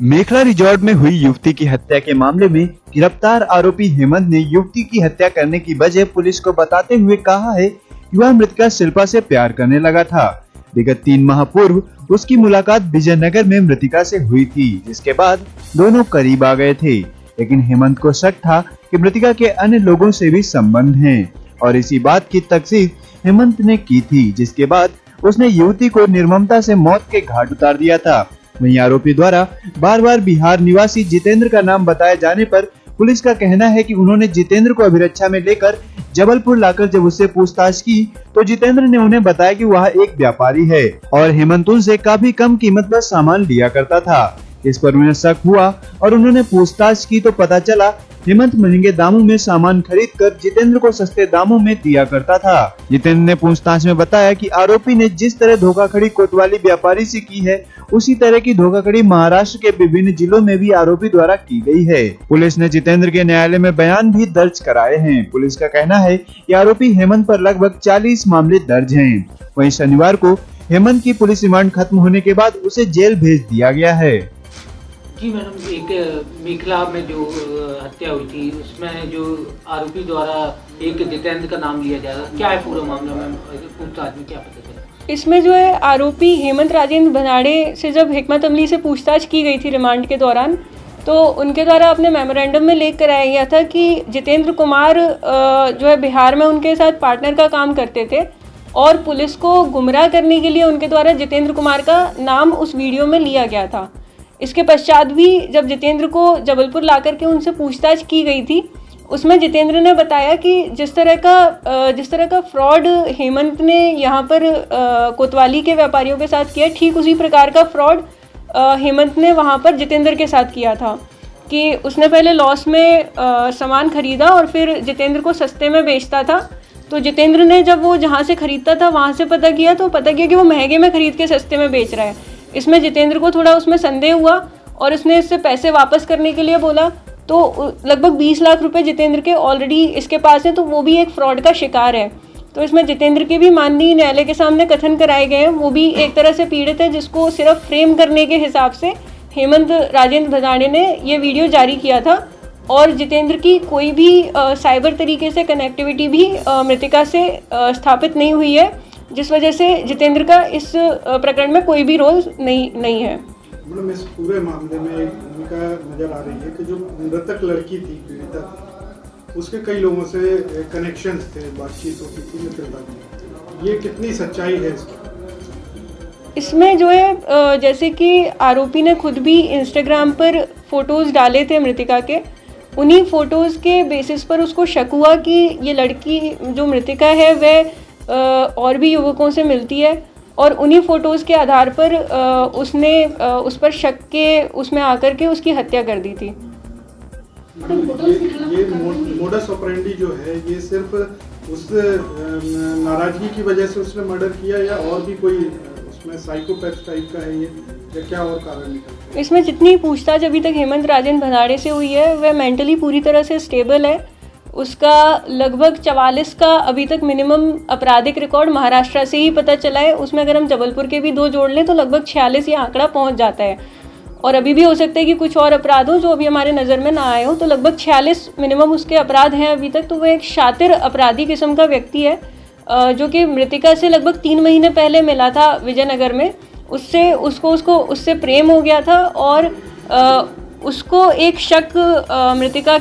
मेखला resort में हुई युवती की हत्या के मामले में गिरफ्तार आरोपी हेमंत ने युवती की हत्या करने की वजह पुलिस को बताते हुए कहा है कि वह मृतका शिल्पा से प्यार करने लगा था। विगत 3 माह पूर्व उसकी मुलाकात विजयनगर में मृतिका से हुई थी, जिसके बाद दोनों करीब आ गए थे। लेकिन हेमंत को शक था कि मृतिका के अन्य लोगों से भी संबंध हैं और इसी बात की तकसीफ हेमंत ने की थी, जिसके बाद उसने युवती को निर्ममता से मौत के घाट उतार दिया था। वहीं आरोपी द्वारा बार बार बिहार निवासी जितेंद्र का नाम बताए जाने पर पुलिस का कहना है कि उन्होंने जितेंद्र को अभिरक्षा में लेकर जबलपुर लाकर जब उससे पूछताछ की तो जितेंद्र ने उन्हें बताया कि वह एक व्यापारी है और हेमंत उनसे काफी कम कीमत पर सामान लिया करता था। इस पर उन्हें शक हुआ और उन्होंने पूछताछ की तो पता चला हेमंत महंगे दामों में सामान खरीदकर जितेंद्र को सस्ते दामों में दिया करता था। जितेंद्र ने पूछताछ में बताया कि आरोपी ने जिस तरह धोखाधड़ी कोतवाली व्यापारी से की है, उसी तरह की धोखाधड़ी महाराष्ट्र के विभिन्न जिलों में भी आरोपी द्वारा की गई है। पुलिस ने जितेंद्र के न्यायालय में बयान भी दर्ज कराए हैं। पुलिस का कहना है कि आरोपी हेमंत पर लगभग 40 मामले दर्ज हैं। वहीं शनिवार को हेमंत की पुलिस रिमांड खत्म होने के बाद उसे जेल भेज दिया गया है। जी मैडम, एक मेखला में जो हत्या हुई थी उसमें जो आरोपी द्वारा एक जितेंद्र का नाम लिया जा रहा है, क्या है पूरा मामला में, पूछताछ में क्या पता चला? इसमें जो है आरोपी हेमंत राजेंद्र भनाड़े से जब हिकमत अमली से पूछताछ की गई थी रिमांड के दौरान, तो उनके द्वारा अपने मेमोरेंडम में लेख कराया गया था कि जितेंद्र कुमार जो है बिहार में उनके साथ पार्टनर का काम करते थे और पुलिस को गुमराह करने के लिए उनके द्वारा जितेंद्र कुमार का नाम उस वीडियो में लिया गया था। इसके पश्चात भी जब जितेंद्र को जबलपुर लाकर के उनसे पूछताछ की गई थी, उसमें जितेंद्र ने बताया कि जिस तरह का फ्रॉड हेमंत ने यहाँ पर कोतवाली के व्यापारियों के साथ किया, ठीक उसी प्रकार का फ्रॉड हेमंत ने वहाँ पर जितेंद्र के साथ किया था कि उसने पहले लॉस में सामान खरीदा और फिर जितेंद्र को सस्ते में बेचता था। तो जितेंद्र ने जब वो जहाँ से खरीदता था वहाँ से पता किया कि वो महंगे में खरीद के सस्ते में बेच रहा है। इसमें जितेंद्र को थोड़ा उसमें संदेह हुआ और उसने इससे पैसे वापस करने के लिए बोला। तो लगभग 20 लाख रुपए जितेंद्र के ऑलरेडी इसके पास है, तो वो भी एक फ्रॉड का शिकार है। तो इसमें जितेंद्र के भी माननीय न्यायालय के सामने कथन कराए गए हैं, वो भी एक तरह से पीड़ित है, जिसको सिर्फ फ्रेम करने के हिसाब से हेमंत राजेंद्र भनाड़े ने ये वीडियो जारी किया था। और जितेंद्र की कोई भी साइबर तरीके से कनेक्टिविटी भी मृतिका से स्थापित नहीं हुई है, जिस वजह से जितेंद्र का इस प्रकरण में कोई भी रोल नहीं है। मैडम, इस पूरे मामले में एक भूमिका नजर आ रही है कि जो मृतक लड़की थी पीड़िता, उसके कई लोगों से कनेक्शंस थे, बातचीत होती थी मित्रता की, ये कितनी सच्चाई है इसमें जो है जैसे कि आरोपी ने खुद भी इंस्टाग्राम पर फोटोज़ डाले थे मृतिका के, उन्हीं फोटोज़ के बेसिस पर उसको शक हुआ कि ये लड़की जो मृतिका है वह और भी युवकों से मिलती है और उन्हीं फ़ोटोज़ के आधार पर उसने उस पर शक के उसमें आकर के उसकी हत्या कर दी थी। ये मोडस ऑपरेंडी जो है, ये सिर्फ उस नाराजगी की वजह से उसने मर्डर किया या और भी कोई उसमें साइकोपैथ टाइप का है ये, या क्या और कारण निकलता है? इसमें जितनी पूछताछ अभी तक हेमंत राजेंद्र भनाड़े से हुई है वह मेंटली पूरी तरह से स्टेबल है। उसका लगभग 44 का अभी तक मिनिमम आपराधिक रिकॉर्ड महाराष्ट्र से ही पता चला है। उसमें अगर हम जबलपुर के भी 2 जोड़ लें तो लगभग 46 ये आंकड़ा पहुंच जाता है और अभी भी हो सकता है कि कुछ और अपराध हो जो अभी हमारे नज़र में ना आए हो। तो लगभग 46 मिनिमम उसके अपराध हैं अभी तक। तो वह एक शातिर अपराधी किस्म का व्यक्ति है जो कि मृतिका से लगभग 3 महीने पहले मिला था विजयनगर में। उससे प्रेम हो गया था और उसको एक शक मृतिका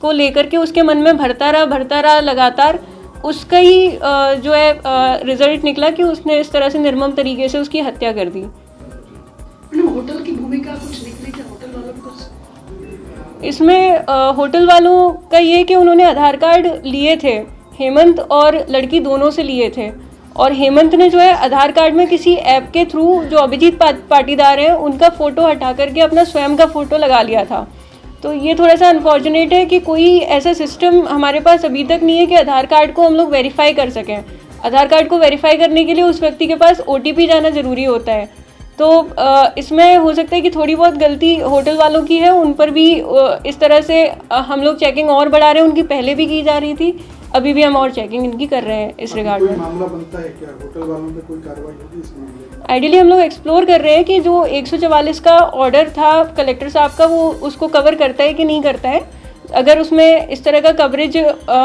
को लेकर के उसके मन में भरता रहा लगातार। उसका ही जो है रिजल्ट निकला कि उसने इस तरह से निर्मम तरीके से उसकी हत्या कर दी। होटल की भूमिका कुछ निकली क्या? होटल वालों कुछ इसमें होटल वालों का ये कि उन्होंने आधार कार्ड लिए थे, हेमंत और लड़की दोनों से लिए थे और हेमंत ने जो है आधार कार्ड में किसी ऐप के थ्रू जो अभिजीत पाटीदार हैं उनका फ़ोटो हटा करके अपना स्वयं का फ़ोटो लगा लिया था। तो ये थोड़ा सा अनफॉर्चुनेट है कि कोई ऐसा सिस्टम हमारे पास अभी तक नहीं है कि आधार कार्ड को हम लोग वेरीफाई कर सकें। आधार कार्ड को वेरीफाई करने के लिए उस व्यक्ति के पास OTP जाना ज़रूरी होता है। तो इसमें हो सकता है कि थोड़ी बहुत गलती होटल वालों की है, उन पर भी इस तरह से हम लोग चेकिंग और बढ़ा रहे हैं, उनकी पहले भी की जा रही थी। अभी भी हम और चेकिंग इनकी कर रहे हैं इस रिगार्ड कोई में। मामला बनता है क्या, होटल वालों पे कोई कार्रवाई होगी इस मामले में? आइडियली हम लोग एक्सप्लोर कर रहे हैं कि जो 144 का ऑर्डर था कलेक्टर साहब का, वो उसको कवर करता है कि नहीं करता है। अगर उसमें इस तरह का कवरेज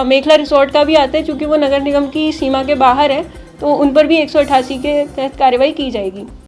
मेखला रिसोर्ट का भी आता है, चूँकि वो नगर निगम की सीमा के बाहर है, तो उन पर भी 188 के तहत कार्रवाई की जाएगी।